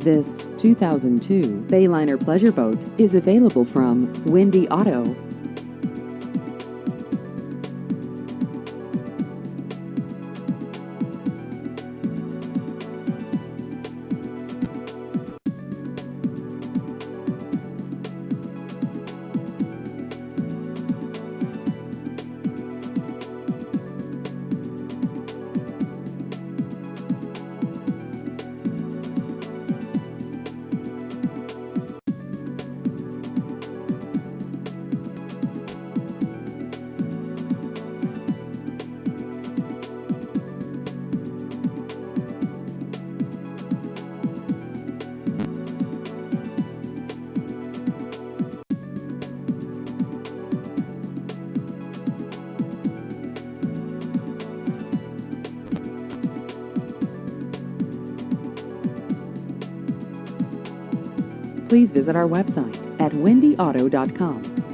This 2002 Bayliner Pleasure Boat is available from Windy Auto. Please visit our website at windyauto.com.